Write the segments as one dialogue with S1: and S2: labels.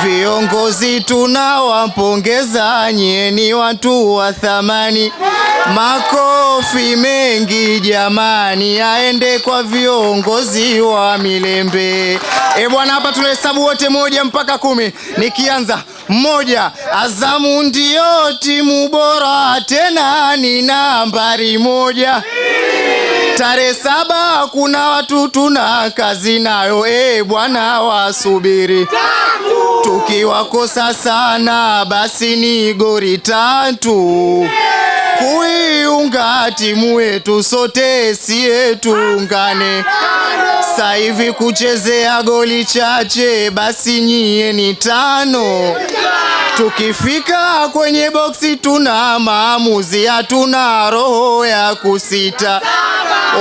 S1: Viongozi tunawapongeza, nyie ni watu wa thamani. Makofi mengi jamani yaende kwa viongozi wa Milembe. Bwana, hapa tunahesabu wote 1 mpaka 10. Nikianza 1, Azamu ndio timu bora, tena ni nambari 1. Tarehe 7 kuna watu tuna kazi nayo, bwana wasubiri. Tukiwakosa sana basi ni goli 3. Kuiunga timu yetu sote sie tuungane. Sasa hivi kuchezea goli chache basi nyie ni 5. Tukifika kwenye boksi tuna maamuzi, hatuna roho ya kusita,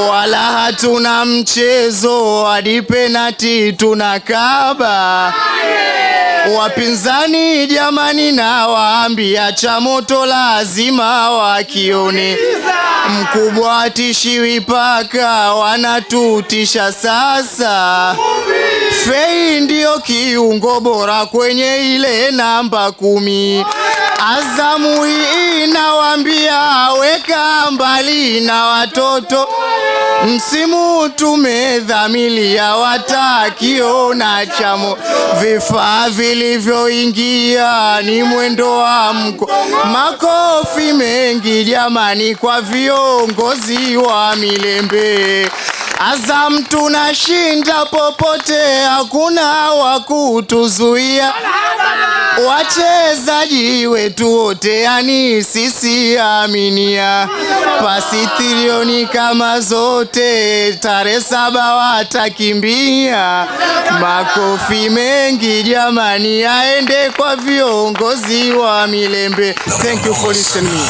S1: wala hatuna mchezo, hadi penati tunakaba. Wapinzani jamani, na waambia cha moto lazima wakione. Mkubwa atishiwi paka, wanatutisha sasa. Fei ndio kiungo bora kwenye ile namba 10. Azamu hii inawaambia weka mbali na watoto. Msimu tumedhamilia watakiona chamo. Vifaa vilivyoingia ni mwendo wa mko. Makofi mengi jamani kwa viongozi wa Milembe. Azam tunashinda popote, hakuna wakutuzuia. Wachezaji wetu wote yani sisi aminia. Pasi trilioni kama zote, tarehe 7 watakimbia. Makofi mengi jamani yaende kwa viongozi wa Milembe. Thank you for listening.